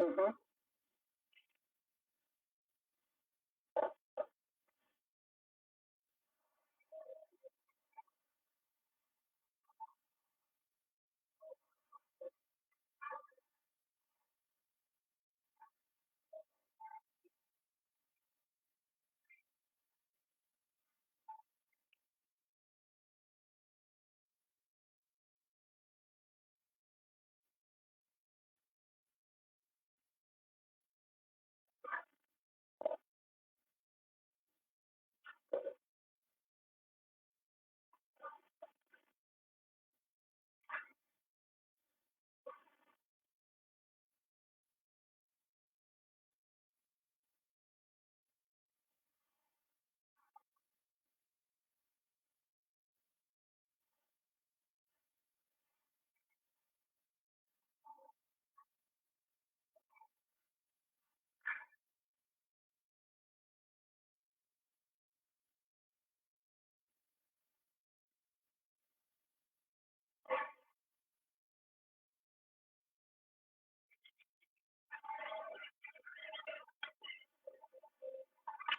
Mm-hmm.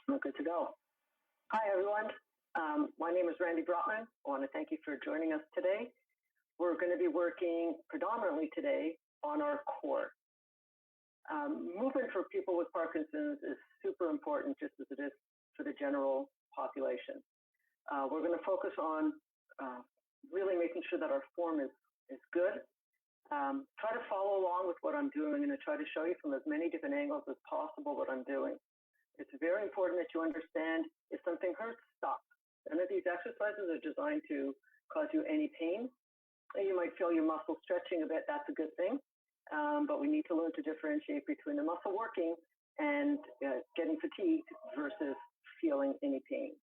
We're good to go. Hi, everyone. My name is Randy Brotman. I want to thank you for joining us today. We're going to be working predominantly today on our core. Movement for people with Parkinson's is super important, just as it is for the general population. We're going to focus on really making sure that our form is good. Try to follow along with what I'm doing. I'm going to try to show you from as many different angles as possible what I'm doing. It's very important that you understand if something hurts, stop. None of these exercises are designed to cause you any pain. You might feel your muscle stretching a bit, that's a good thing. But we need to learn to differentiate between the muscle working and getting fatigued versus feeling any pain.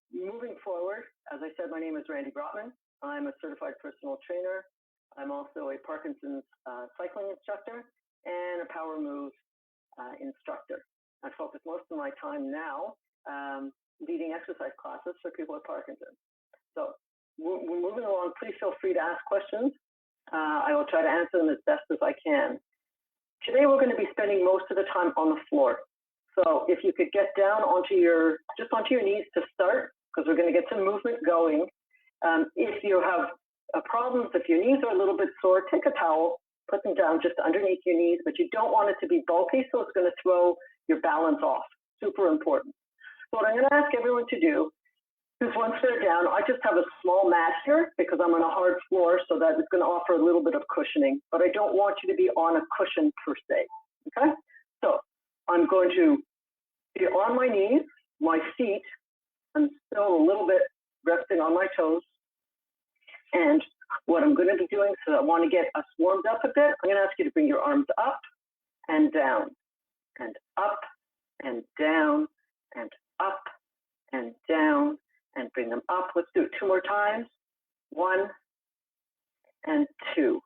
Moving forward, as I said, my name is Randy Brotman. I'm a certified personal trainer. I'm also a Parkinson's cycling instructor and a power moves instructor. I focus most of my time now leading exercise classes for people with Parkinson's. So we're moving along. Please feel free to ask questions. I will try to answer them as best as I can. Today we're going to be spending most of the time on the floor. So if you could get down onto your knees to start, because we're going to get some movement going. If you have problems, if your knees are a little bit sore, take a towel, put them down just underneath your knees, but you don't want it to be bulky, so it's going to throw your balance off. Super important. So what I'm going to ask everyone to do is once they're down, I just have a small mat here because I'm on a hard floor, so that it's going to offer a little bit of cushioning, but I don't want you to be on a cushion per se. Okay? So I'm going to be on my knees, my feet, I'm still a little bit resting on my toes. And what I'm going to be doing, so I want to get us warmed up a bit, I'm going to ask you to bring your arms up and down, and up and down, and up and down, and bring them up. Let's do it 2 more times. 1 and 2.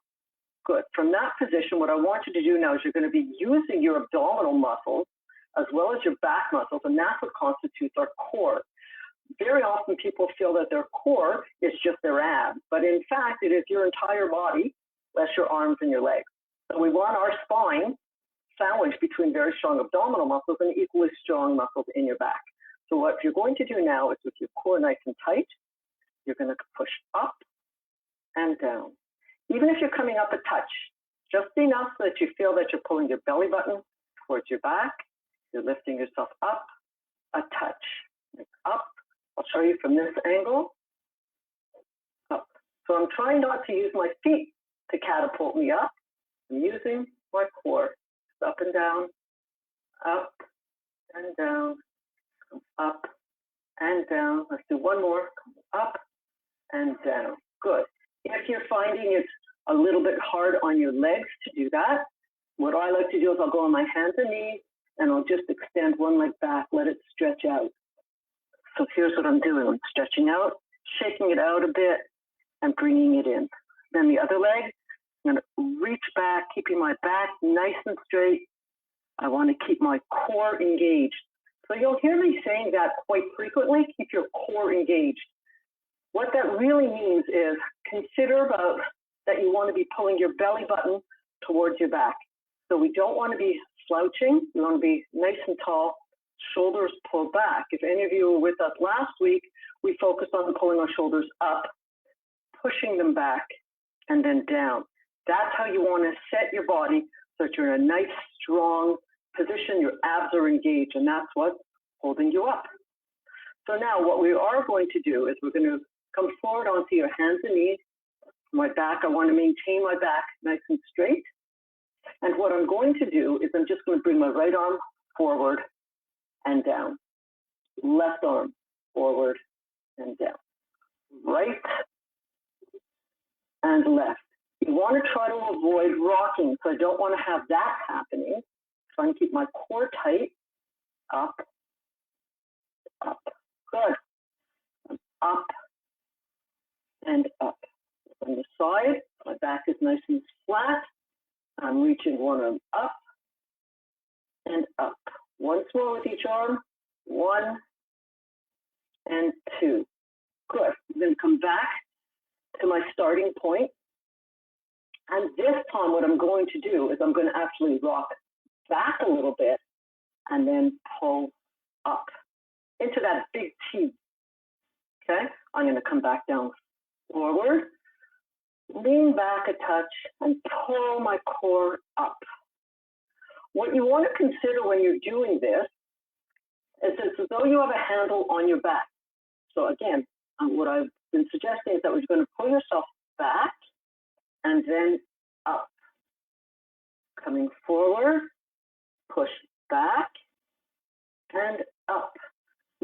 Good. From that position, what I want you to do now is you're going to be using your abdominal muscles as well as your back muscles, and that's what constitutes our core. Very often people feel that their core is just their abs, but in fact, it is your entire body, less your arms and your legs. So we want our spine sandwiched between very strong abdominal muscles and equally strong muscles in your back. So what you're going to do now is with your core nice and tight, you're going to push up and down. Even if you're coming up a touch, just enough so that you feel that you're pulling your belly button towards your back, you're lifting yourself up a touch, like up. I'll show you from this angle, up. So I'm trying not to use my feet to catapult me up. I'm using my core, up and down, up and down, up and down. Let's do one more, up and down. Good. If you're finding it's a little bit hard on your legs to do that, what I like to do is I'll go on my hands and knees and I'll just extend one leg back, let it stretch out. So here's what I'm doing. I'm stretching out, shaking it out a bit, and bringing it in. Then the other leg, I'm going to reach back, keeping my back nice and straight. I want to keep my core engaged. So you'll hear me saying that quite frequently, keep your core engaged. What that really means is consider about that you want to be pulling your belly button towards your back. So we don't want to be slouching. We want to be nice and tall, shoulders pulled back. If any of you were with us last week, we focused on pulling our shoulders up, pushing them back, and then down. That's how you want to set your body so that you're in a nice, strong position. Your abs are engaged, and that's what's holding you up. So now what we are going to do is we're going to come forward onto your hands and knees. My back, I want to maintain my back nice and straight. And what I'm going to do is I'm just going to bring my right arm forward and down. Left arm forward and down. Right and left. You want to try to avoid rocking, so I don't want to have that happening. Try and keep my core tight. Up, up. Good. Up and up. On the side, my back is nice and flat. I'm reaching one arm up and up. Once more with each arm. 1 and 2. Good. I'm going to come back to my starting point. And this time what I'm going to do is I'm going to actually rock back a little bit and then pull up into that big T. Okay? I'm going to come back down forward, lean back a touch, and pull my core up. What you want to consider when you're doing this is it's as though you have a handle on your back. So again, what I've been suggesting is that we're going to pull yourself back and then up. Coming forward, push back and up.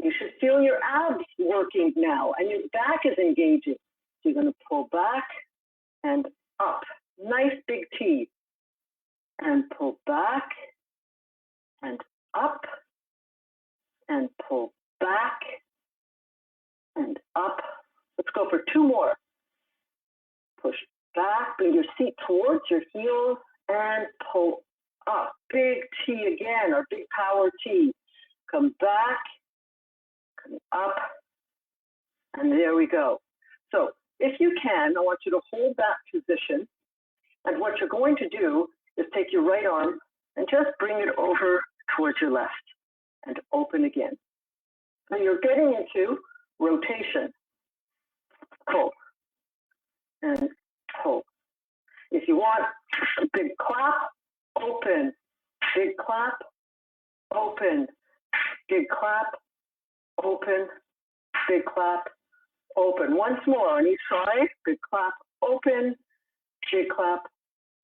You should feel your abs working now and your back is engaging. So you're going to pull back and up. Nice big T. And pull back and up and pull back and up. Let's go for 2 more. Push back, bring your seat towards your heels and pull up. Big T again, our big power T. Come back, come up, and there we go. So if you can, I want you to hold that position. And what you're going to do is take your right arm and just bring it over towards your left and open again. So you're getting into rotation. Pull and pull. If you want a big clap, open. Big clap, open. Big clap, open. Big clap, open. Once more on each side. Big clap, open. Big clap,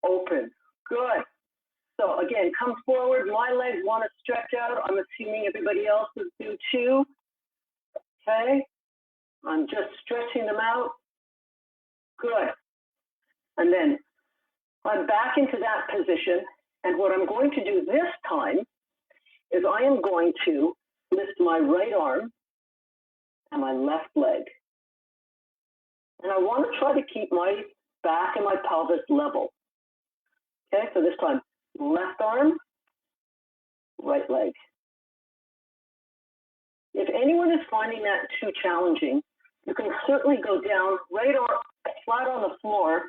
open. Good. So again, come forward. My legs want to stretch out. I'm assuming everybody else's do too. Okay. I'm just stretching them out. Good. And then I'm back into that position. And what I'm going to do this time is I am going to lift my right arm and my left leg. And I want to try to keep my back and my pelvis level. Okay, so this time, left arm, right leg. If anyone is finding that too challenging, you can certainly go down, right arm flat on the floor.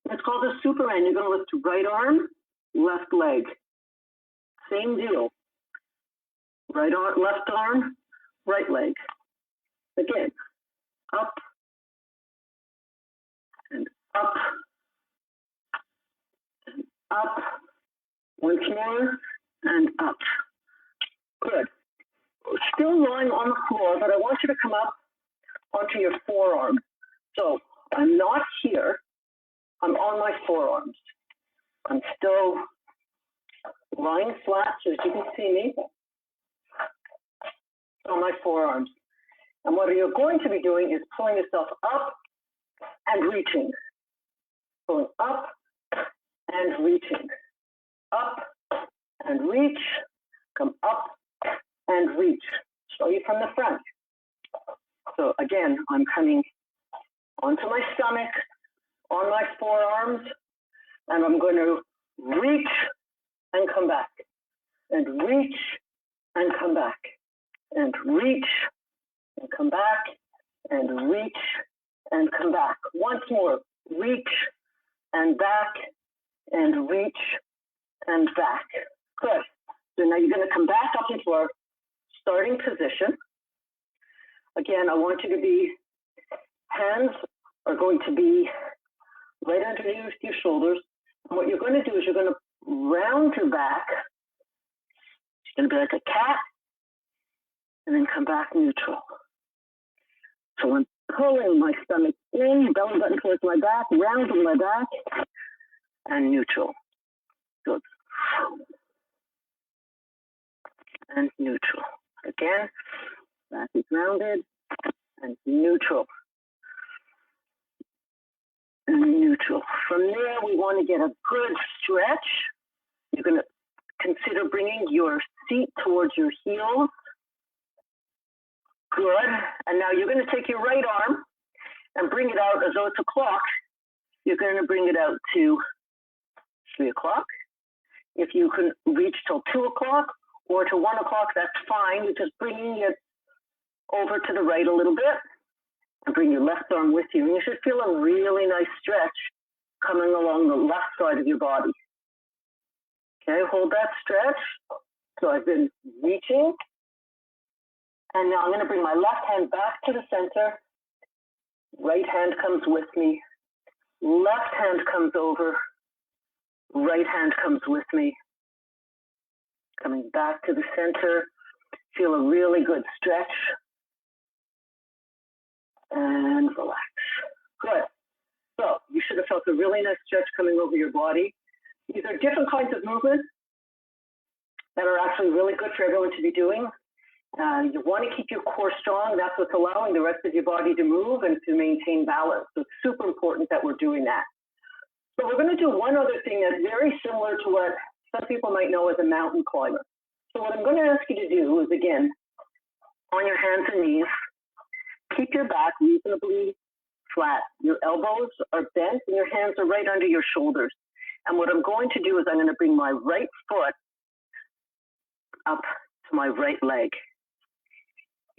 It's called a Superman. You're going to lift right arm, left leg. Same deal. Right arm, left arm, right leg. Again, up and up and up. Once more and up. Good. Still lying on the floor, but I want you to come up onto your forearm. So I'm not here. I'm on my forearms. I'm still lying flat, so that you can see me on my forearms. And what you're going to be doing is pulling yourself up and reaching. Pulling up and reaching. Up and reach. Come up and reach. Show you from the front. So again, I'm coming onto my stomach, on my forearms, and I'm going to reach and come back, and reach and come back, and reach and come back, and reach and come back. Once more, reach and back, and reach and back. Good. So now you're going to come back up into our starting position. Again, I want you to be, hands are going to be right underneath your shoulders. And what you're going to do is you're going to round your back. It's going to be like a cat, and then come back neutral. So I'm pulling my stomach in, belly button towards my back, rounding my back, and neutral. Good. And neutral. Again, back is rounded, and neutral. And neutral. From there, we want to get a good stretch. You're going to consider bringing your seat towards your heels. Good. And now you're going to take your right arm and bring it out as though it's a clock. You're going to bring it out to 3 o'clock. If you can reach till 2 o'clock or to 1 o'clock, that's fine. You're just bringing it over to the right a little bit and bring your left arm with you. And you should feel a really nice stretch coming along the left side of your body. Okay, hold that stretch. So I've been reaching. And now I'm going to bring my left hand back to the center. Right hand comes with me. Left hand comes over. Right hand comes with me. Coming back to the center. Feel a really good stretch. And relax. Good. So you should have felt a really nice stretch coming over your body. These are different kinds of movements that are actually really good for everyone to be doing. You want to keep your core strong. That's what's allowing the rest of your body to move and to maintain balance. So it's super important that we're doing that. So we're going to do one other thing that's very similar to what some people might know as a mountain climber. So what I'm going to ask you to do is, again, on your hands and knees, keep your back reasonably flat. Your elbows are bent and your hands are right under your shoulders. And what I'm going to do is I'm going to bring my right foot up to my right leg.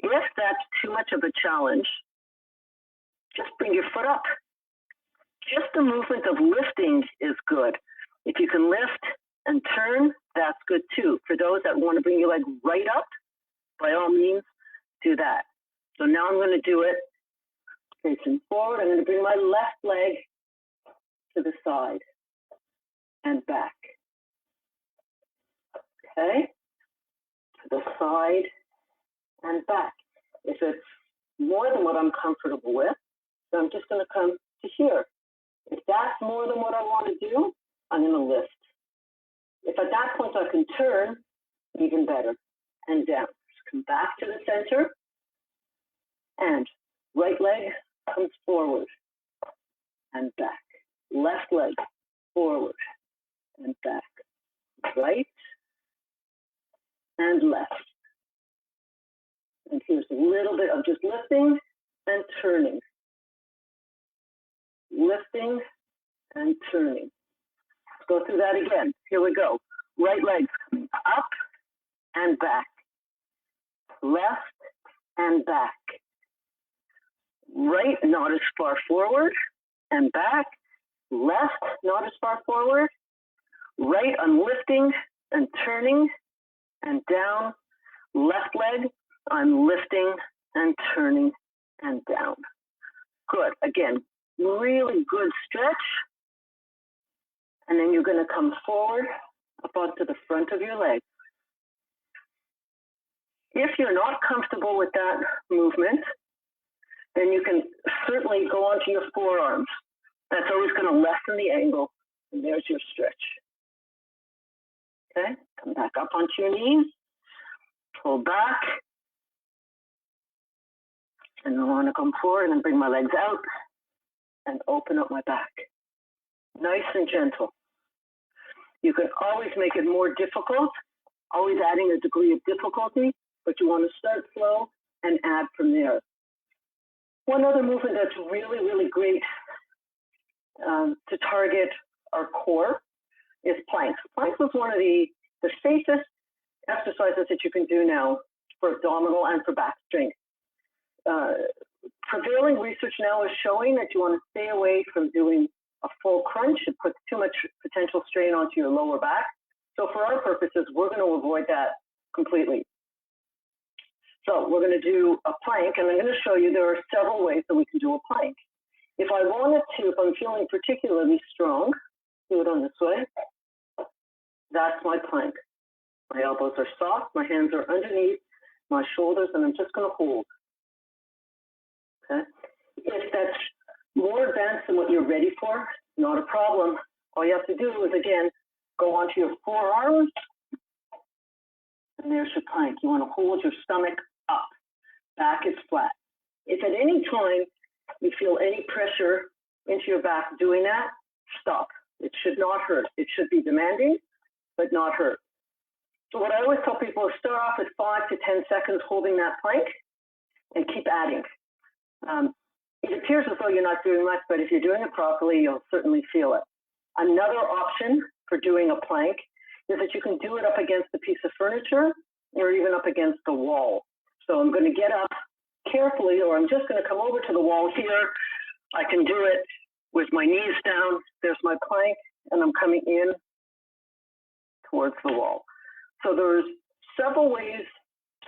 If that's too much of a challenge, just bring your foot up. Just the movement of lifting is good. If you can lift and turn, that's good too. For those that want to bring your leg right up, by all means, do that. So now I'm going to do it facing forward. I'm going to bring my left leg to the side and back. Okay? To the side and back. If it's more than what I'm comfortable with, then I'm just going to come to here. If that's more than what I want to do, I'm going to lift. If at that point I can turn, even better, and down. Just come back to the center, and right leg comes forward and back. Left leg forward and back. Right and left. And here's a little bit of just lifting and turning. Lifting and turning. Let's go through that again. Here we go. Right leg coming up and back. Left and back. Right, not as far forward and back. Left, not as far forward. Right, I'm lifting and turning and down. Left leg, I'm lifting and turning and down. Good. Again, really good stretch. And then you're going to come forward up onto the front of your leg. If you're not comfortable with that movement, then you can certainly go onto your forearms. That's always going to lessen the angle. And there's your stretch. Okay, come back up onto your knees. Pull back. And I want to come forward and bring my legs out and open up my back. Nice and gentle. You can always make it more difficult, always adding a degree of difficulty, but you want to start slow and add from there. One other movement that's really, really great to target our core is planks. Planks is one of the safest exercises that you can do now for abdominal and for back strength. Prevailing research now is showing that you want to stay away from doing a full crunch. It puts too much potential strain onto your lower back. So for our purposes, we're going to avoid that completely. So we're going to do a plank, and I'm going to show you there are several ways that we can do a plank. If I wanted to, if I'm feeling particularly strong, do it on this way. That's my plank. My elbows are soft, my hands are underneath my shoulders, and I'm just going to hold. Okay? If that's more advanced than what you're ready for, not a problem. All you have to do is, again, go onto your forearms, and there's your plank. You want to hold your stomach up. Back is flat. If at any time you feel any pressure into your back doing that, stop. It should not hurt. It should be demanding, but not hurt. So what I always tell people is start off with 5 to 10 seconds holding that plank and keep adding. It appears as though you're not doing much, but if you're doing it properly, you'll certainly feel it. Another option for doing a plank is that you can do it up against a piece of furniture or even up against the wall. So I'm going to get up carefully, or I'm just going to come over to the wall here. I can do it with my knees down. There's my plank, and I'm coming in towards the wall. So there's several ways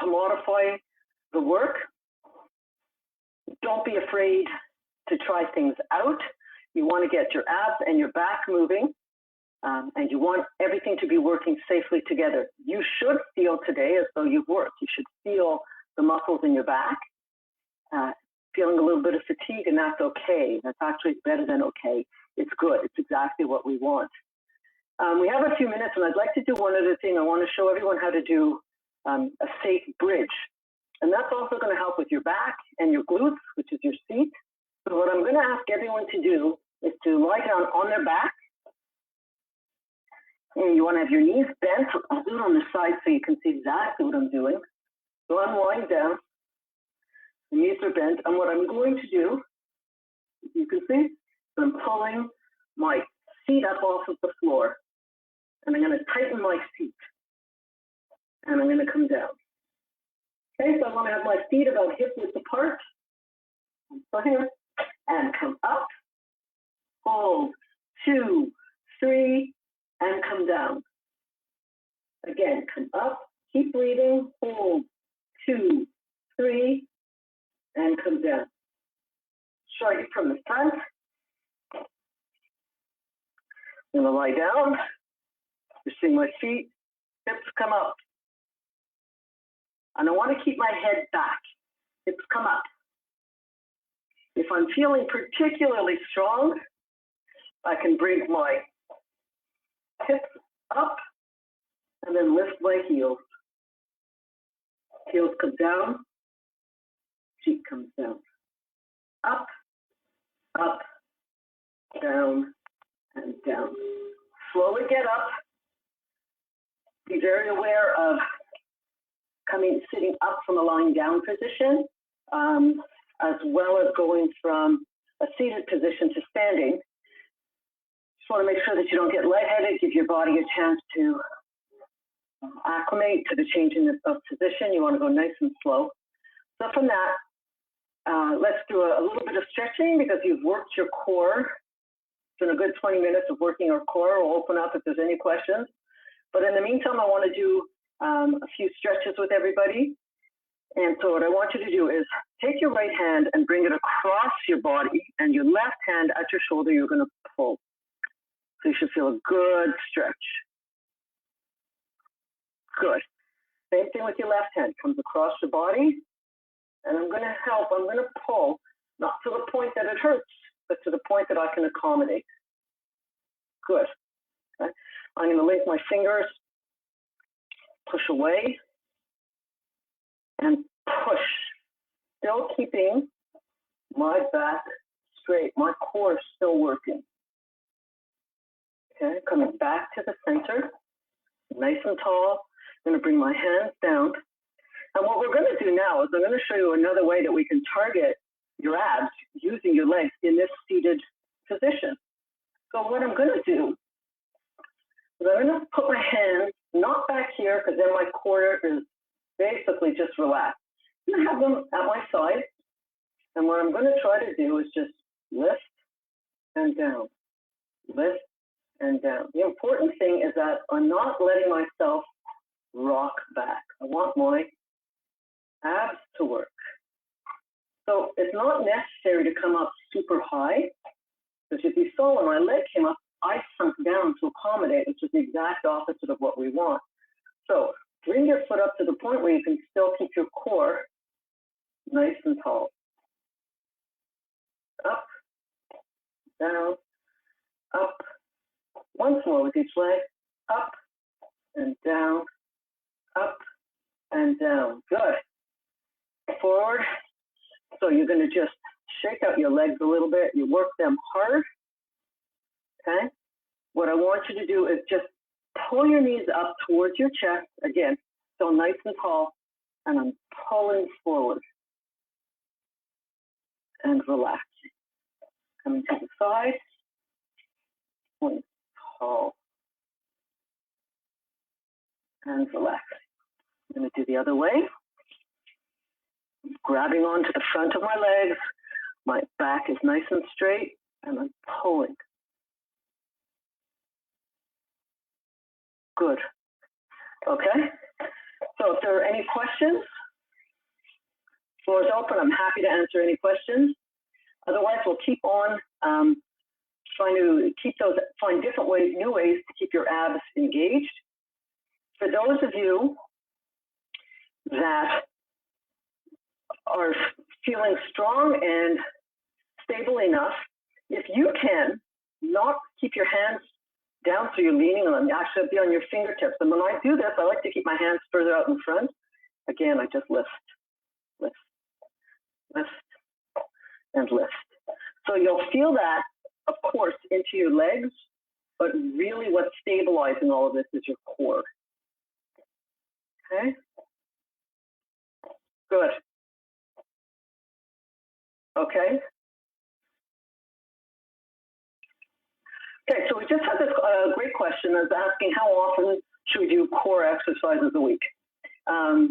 to modify the work. Don't be afraid to try things out. You want to get your abs and your back moving, and you want everything to be working safely together. You should feel today as though you've worked. You should feel the muscles in your back, feeling a little bit of fatigue, and that's okay. That's actually better than okay. It's good. It's exactly what we want. We have a few minutes, and I'd like to do one other thing. I want to show everyone how to do a safe bridge. And that's also going to help with your back and your glutes, which is your seat. So what I'm going to ask everyone to do is to lie down on their back. And you want to have your knees bent. I'll do it on the side so you can see exactly what I'm doing. So I'm lying down. The knees are bent. And what I'm going to do, you can see, I'm pulling my feet up off of the floor. And I'm going to tighten my seat. And I'm going to come down. Okay, so I want to have my feet about hip width apart. So here, and come up, hold, 2, 3, and come down. Again, come up, keep breathing, hold, 2, 3, and come down. Show you from the front. I'm going to lie down. You see my feet, hips come up. And I want to keep my head back. Hips come up. If I'm feeling particularly strong, I can bring my hips up and then lift my heels. Heels come down, feet comes down. Up, up, down, and down. Slowly get up. Be very aware of sitting up from a lying down position, as well as going from a seated position to standing. Just want to make sure that you don't get lightheaded, give your body a chance to acclimate to the change of position. You want to go nice and slow. So from that, let's do a little bit of stretching because you've worked your core. It's been a good 20 minutes of working our core. We'll open up if there's any questions. But in the meantime, I want to do a few stretches with everybody. And so what I want you to do is take your right hand and bring it across your body, and your left hand at your shoulder, you're going to pull. So you should feel a good stretch. Good. Same thing with your left hand. Comes across your body, and I'm going to help. I'm going to pull, not to the point that it hurts, but to the point that I can accommodate. Good. Okay. I'm going to link my fingers, push away, and push. Still keeping my back straight. My core is still working. Okay, coming back to the center, nice and tall. I'm going to bring my hands down. And what we're going to do now is I'm going to show you another way that we can target your abs using your legs in this seated position. So what I'm going to do is I'm going to put my hands not back here because then my core is basically just relaxed. I'm going to have them at my side. And what I'm going to try to do is just lift and down, lift and down. The important thing is that I'm not letting myself rock back. I want my abs to work. So it's not necessary to come up super high, because if you saw when my leg came up, I sunk down to accommodate, which is the exact opposite of what we want. So bring your foot up to the point where you can still keep your core nice and tall. Up, down, up. Once more with each leg. Up and down, up and down. Good. Forward. So you're going to just shake out your legs a little bit. You work them hard. Okay? What I want you to do is just pull your knees up towards your chest. Again, so nice and tall. And I'm pulling forward. And relaxing. Coming to the side. Point tall. And relaxing. I'm going to do the other way. Grabbing onto the front of my legs. My back is nice and straight. And I'm pulling. Good. Okay. So if there are any questions, floor is open. I'm happy to answer any questions. Otherwise, we'll keep on trying to keep those, find different ways, new ways to keep your abs engaged. For those of you that are feeling strong and stable enough, if you can, not keep your hands down so you're leaning on them, actually be on your fingertips. And when I do this, I like to keep my hands further out in front. Again, I just lift, lift, lift, and lift. So you'll feel that, of course, into your legs, but really what's stabilizing all of this is your core. Okay? Good. Okay? Okay, so we just had this great question that's asking how often should we do core exercises a week? I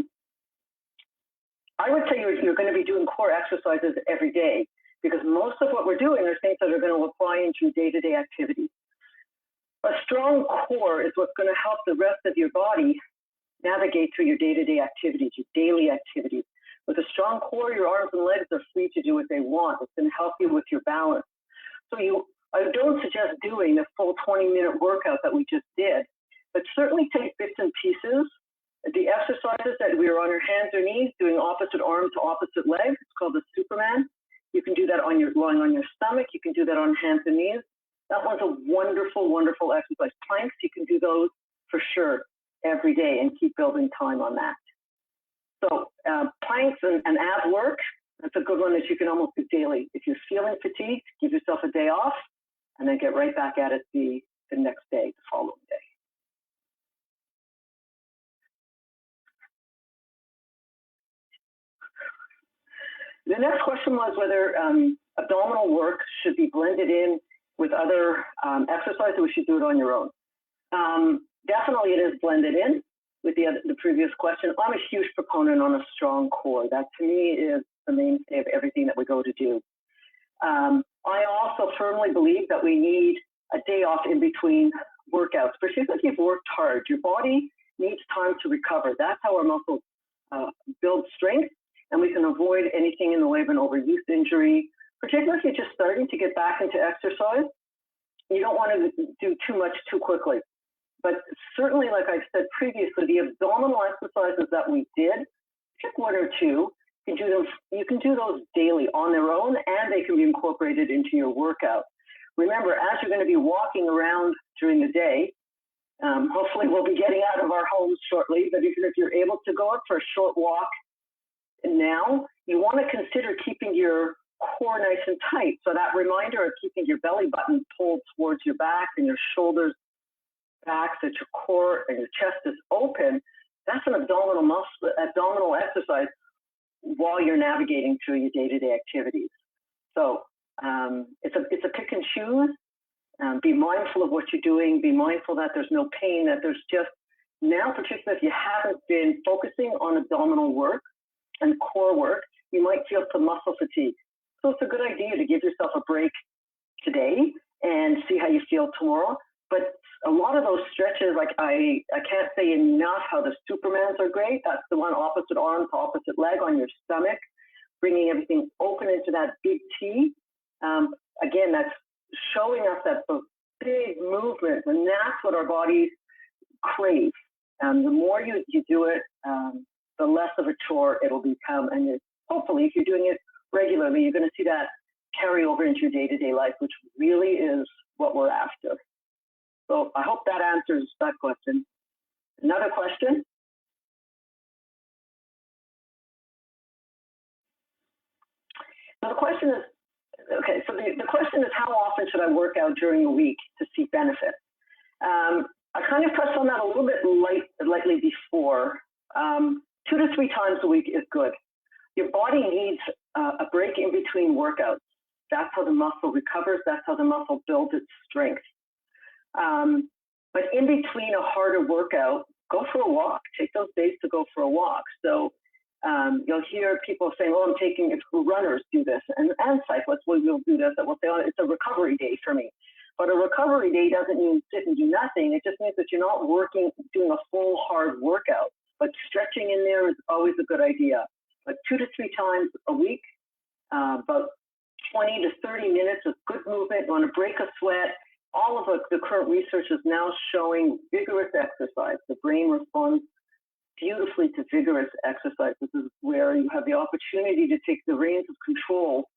would say you're going to be doing core exercises every day, because most of what we're doing are things that are going to apply into your day-to-day activities. A strong core is what's going to help the rest of your body navigate through your day-to-day activities, your daily activities. With a strong core, your arms and legs are free to do what they want. It's going to help you with your balance. So I don't suggest doing the full 20-minute workout that we just did, but certainly take bits and pieces. The exercises that we are on your hands or knees, doing opposite arm to opposite leg, it's called the Superman. You can do that on your lying on your stomach. You can do that on hands and knees. That one's a wonderful, wonderful exercise. Planks, you can do those for sure every day and keep building time on that. So planks and ab work, that's a good one that you can almost do daily. If you're feeling fatigued, give yourself a day off and then get right back at it the next day, the following day. The next question was whether abdominal work should be blended in with other exercises, or we should do it on your own. Definitely it is blended in with the previous question. I'm a huge proponent on a strong core. That to me is the mainstay of everything that we go to do. I also firmly believe that we need a day off in between workouts, particularly if you've worked hard. Your body needs time to recover. That's how our muscles build strength, and we can avoid anything in the way of an overuse injury, particularly if you're just starting to get back into exercise. You don't want to do too much too quickly. But certainly, like I said previously, the abdominal exercises that we did, pick one or two, you can do those daily on their own, and they can be incorporated into your workout. Remember, as you're going to be walking around during the day, hopefully we'll be getting out of our homes shortly, but even if you're able to go up for a short walk now, you want to consider keeping your core nice and tight. So that reminder of keeping your belly button pulled towards your back and your shoulders back, so that your core and your chest is open, that's an abdominal exercise while you're navigating through your day-to-day activities. So it's a pick and choose. Be mindful of what you're doing. Be mindful that there's no pain, that there's just, now particularly if you haven't been focusing on abdominal work and core work, you might feel some muscle fatigue. So it's a good idea to give yourself a break today and see how you feel tomorrow. But a lot of those stretches, like I can't say enough how the Supermans are great. That's the one opposite arm to opposite leg on your stomach, bringing everything open into that big T. Again, that's showing us that big movement, and that's what our bodies crave. The more you do it, the less of a chore it'll become. And hopefully, if you're doing it regularly, you're going to see that carry over into your day-to-day life, which really is what we're after. So I hope that answers that question. Another question? So the question is, okay, so the question is, how often should I work out during the week to see benefit? I kind of touched on that a little bit lightly before. 2 to 3 times a week is good. Your body needs a break in between workouts. That's how the muscle recovers. That's how the muscle builds its strength. But in between a harder workout, go for a walk. Take those days to go for a walk. So you'll hear people saying, "Oh, I'm taking," if runners do this, and cyclists will do this, that will say, "Oh, it's a recovery day for me." But a recovery day doesn't mean sit and do nothing. It just means that you're not doing a full hard workout. But stretching in there is always a good idea. But 2 to 3 times a week, about 20 to 30 minutes of good movement. You want to break a sweat. All of the current research is now showing vigorous exercise. The brain responds beautifully to vigorous exercise. This is where you have the opportunity to take the reins of control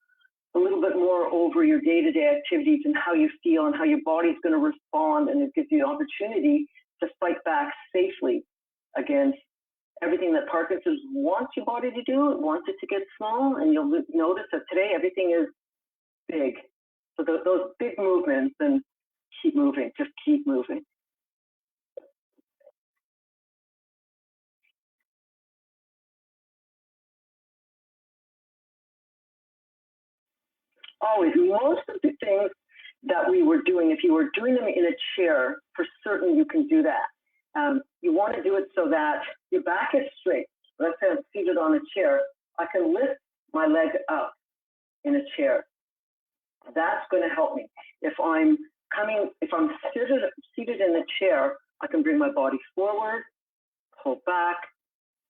a little bit more over your day-to-day activities and how you feel and how your body's going to respond, and it gives you the opportunity to fight back safely against everything that Parkinson's wants your body to do. It wants it to get small, and you'll notice that today everything is big. So those big movements, and keep moving, just keep moving. Always, most of the things that we were doing, if you were doing them in a chair, for certain you can do that. You want to do it so that your back is straight. Let's say I'm seated on a chair. I can lift my leg up in a chair. That's going to help me. If I'm seated in a chair, I can bring my body forward, pull back,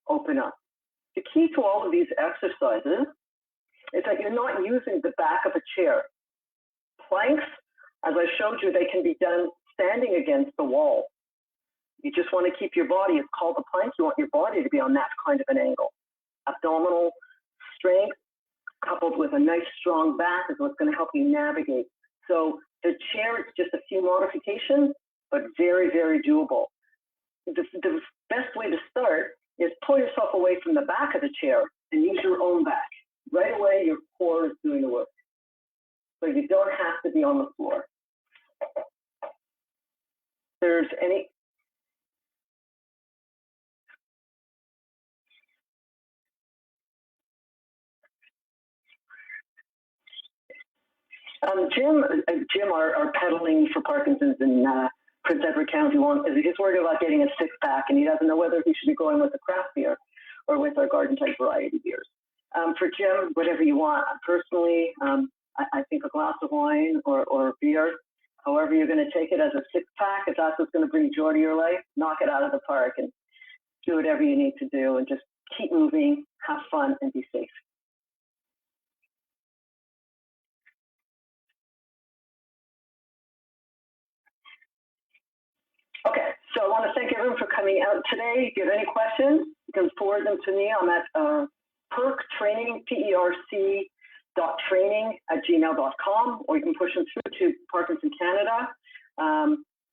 open up. The key to all of these exercises is that you're not using the back of a chair. Planks, as I showed you, they can be done standing against the wall. You just want to keep your body, it's called a plank, you want your body to be on that kind of an angle. Abdominal strength coupled with a nice strong back is what's going to help you navigate. So the chair is just a few modifications, but very, very doable. The best way to start is pull yourself away from the back of the chair and use your own back. Right away, your core is doing the work. So you don't have to be on the floor. There's any... Jim, our pedaling for Parkinson's in Prince Edward County, he's worried about getting a 6-pack, and he doesn't know whether he should be going with a craft beer or with our garden type variety beers. For Jim, whatever you want. Personally, I think a glass of wine or beer, however you're going to take it as a 6-pack, if that's what's going to bring joy to your life, knock it out of the park and do whatever you need to do and just keep moving, have fun, and be safe. Okay, so I want to thank everyone for coming out today. If you have any questions, you can forward them to me. I'm at perc.training, PERC.training@gmail.com, or you can push them through to Parkinson Canada.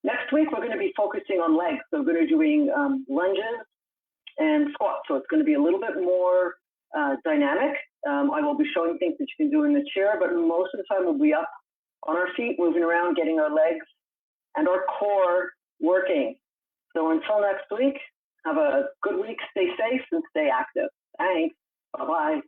Next week, we're going to be focusing on legs. So we're going to be doing lunges and squats. So it's going to be a little bit more dynamic. I will be showing things that you can do in the chair, but most of the time we'll be up on our feet, moving around, getting our legs and our core working. So until next week, have a good week, stay safe, and stay active. Thanks. Bye-bye.